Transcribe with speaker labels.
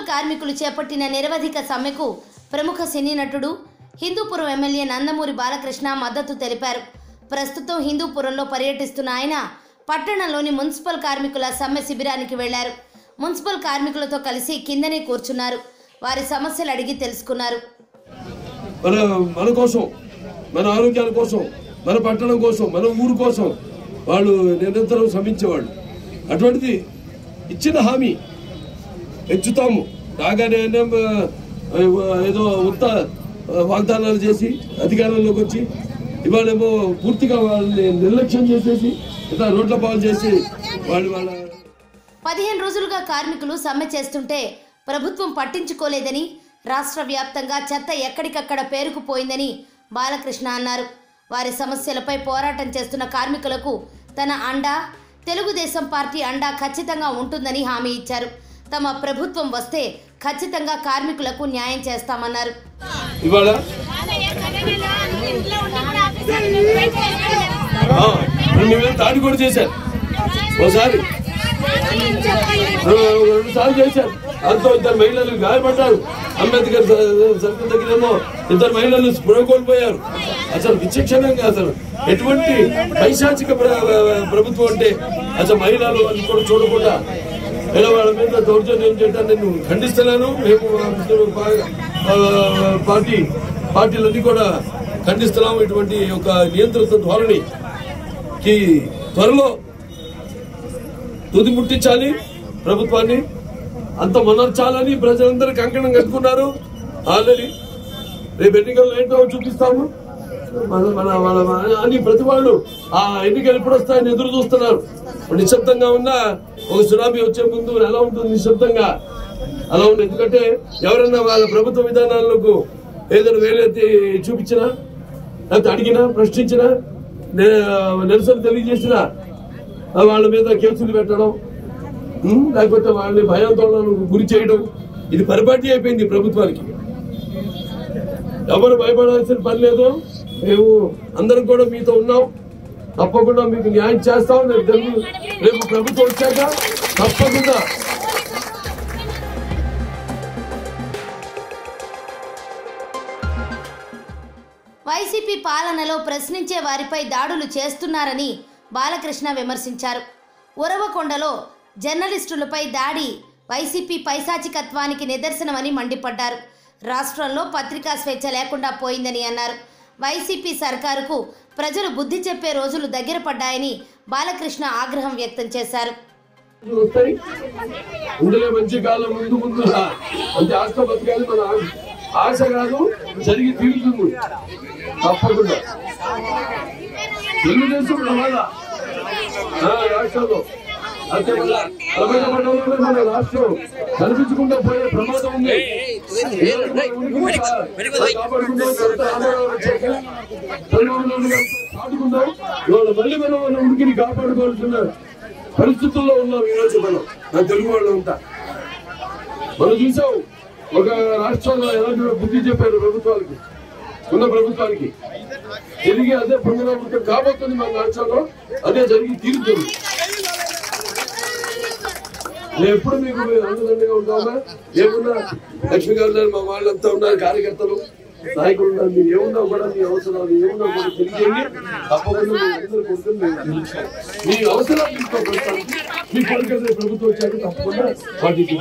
Speaker 1: కార్మికులు చేపట్టిన నిరవధిక సమ్మెకు ప్రముఖ సినీ నటుడు హిందూపురం ఎమ్మెల్యే నందమూరి బాలకృష్ణ మద్దతు తెలిపారు. ప్రస్తుతం హిందూపురంలో పర్యటిస్తున్న ఆయన పట్టణంలోని మున్సిపల్ కార్మికుల సమ్మె శిబిరానికి వెళ్లారు. మున్సిపల్ కార్మికులతో కలిసి కిందనే కూర్చున్నారు. వారి సమస్యలు అడిగి తెలుసుకున్నారు.
Speaker 2: మన కోసం, మన ఆరోగ్యాల కోసం, మన పట్టణం కోసం, మన ఊరు కోసం వాళ్ళు నిరంతరం శ్రమించేవాళ్ళు. అటువంటిది ఇచ్చిన హామీ హెచ్చుతాము రాగానే ఏదో ఉత్త వాగ్దానాలు చేసి అధికారంలోకి వచ్చి ఇవాళేమో పూర్తిగా వాళ్ళని నిర్లక్ష్యం చేసేసి ఇట్లా రోడ్ల పాలు చేసి వాళ్ళ
Speaker 1: 15 రోజులుగా కార్మికులు సమ్మె చేస్తుంటే ప్రభుత్వం పట్టించుకోలేదని, రాష్ట్ర వ్యాప్తంగా చెత్త ఎక్కడికక్కడ పేరుకుపోయిందని బాలకృష్ణ అన్నారు. వారి సమస్యలపై పోరాటం చేస్తున్న కార్మికులకు తన అండా, తెలుగుదేశం పార్టీ అండా ఖచ్చితంగా ఉంటుందని హామీ ఇచ్చారు. తమ ప్రభుత్వం వస్తే ఖచ్చితంగా కార్మికులకు న్యాయం చేస్తామన్నారు.
Speaker 2: దాడి కూడా చేశారు, ఒకసారి 2 సార్లు చేశారు. దాంతో 2 మహిళలు గాయపడ్డారు. అంబేద్కర్ సర్కిల్ దగ్గరేమో 2 మహిళలు స్పృహ కోల్పోయారు. అసలు విచక్షణంగా అసలు ఎటువంటి పైశాచిక ప్రభుత్వం అంటే అసలు మహిళలు అని కూడా చూడకుండా వాళ్ళ మీద దౌర్జన్యం చేయడాన్ని నేను ఖండిస్తున్నాను. రేపు పార్టీలన్నీ కూడా ఖండిస్తున్నాము. ఇటువంటి ఒక నియంత్రిత ధోరణికి త్వరలో తుది ముట్టించాలి. ప్రభుత్వాన్ని అంత మనర్చాలని ప్రజలందరూ కంకణం కట్టుకున్నారు. ఆల్రెడీ రేపు ఎన్నికల్లో ఏంటో చూపిస్తాము అని ప్రతి వాళ్ళు ఆ ఎన్నికలు ఎప్పుడు వస్తాయని ఎదురు చూస్తున్నారు. నిశ్శబ్దంగా ఉన్న ఒక సునామీ వచ్చే ముందు ఎలా ఉంటుంది, నిశ్శబ్దంగా అలా ఉంది. ఎందుకంటే ఎవరన్నా వాళ్ళ ప్రభుత్వ విధానాలకు ఏదైనా వేలెత్తి చూపించినా, లేకపోతే అడిగినా, ప్రశ్నించినా, నిరసన తెలియజేసినా వాళ్ళ మీద కేసులు పెట్టడం, లేకపోతే వాళ్ళని భయాందోళనకు గురి చేయడం, ఇది పరిపాటి అయిపోయింది ప్రభుత్వానికి. ఎవరు భయపడాల్సిన పని లేదు. మేము అందరం కూడా మీతో ఉన్నాం. తప్పకుండా మీకు న్యాయం చేస్తాం. రేపు ప్రభుత్వం వచ్చాక తప్పకుండా
Speaker 1: వైసీపీ పాలనలో ప్రశ్నించే వారిపై దాడులు చేస్తున్నారని బాలకృష్ణ విమర్శించారు. ఉరవకొండలో జర్నలిస్టులపై దాడి వైసీపీ పైశాచికత్వానికి నిదర్శనమని మండిపడ్డారు. రాష్ట్రంలో పత్రికా స్వేచ్ఛ లేకుండా పోయిందని అన్నారు. వైసీపీ సర్కారుకు ప్రజలు బుద్ధి చెప్పే రోజులు దగ్గర పడ్డాయని బాలకృష్ణ ఆగ్రహం వ్యక్తం చేశారు.
Speaker 2: మంచి కాలం ముందు ఆస్త బతకాలి, మన ఆశ కాదు, జరిగి తీరుతుంది తప్పకుండా. తెలుగుదేశం రాష్ట్రంలో మన రాష్ట్రం కనిపించకుండా పోయే ప్రమాదం ఉంది. కాపాడుకుందాం. ఇవాళ మళ్ళీ మనం మన ఉనికిని కాపాడుకోవాల్సిన పరిస్థితుల్లో ఉన్నాం ఈరోజు. మన తెలుగు వాళ్ళు ఉంటా మనం చూసాం. ఒక రాష్ట్రంలో ఎలాంటి బుద్ధి చెప్పారు ప్రభుత్వాలకి, ఉన్న ప్రభుత్వానికి. తిరిగి అదే పునరావృతం కాబోతుంది మన రాష్ట్రంలో. అదే జరిగి తీరుతుంది. నేను ఎప్పుడు మీకు అండదండగా ఉంటామా. ఏమున్నా లక్ష్మి గారు, మా వాళ్ళంతా ఉన్నారు, కార్యకర్తలు, నాయకులు ఉన్నారు. మీరు ఏమున్నా కూడా మీ అవసరాలు ఏమున్నా కూడా తెలియజేయండి. తప్పకుండా మీ అందరూ కోసం మీ అవసరాలు తీసుకోవడానికి మీ కోరికలు ప్రభుత్వం వచ్చాక తప్పకుండా వాటికి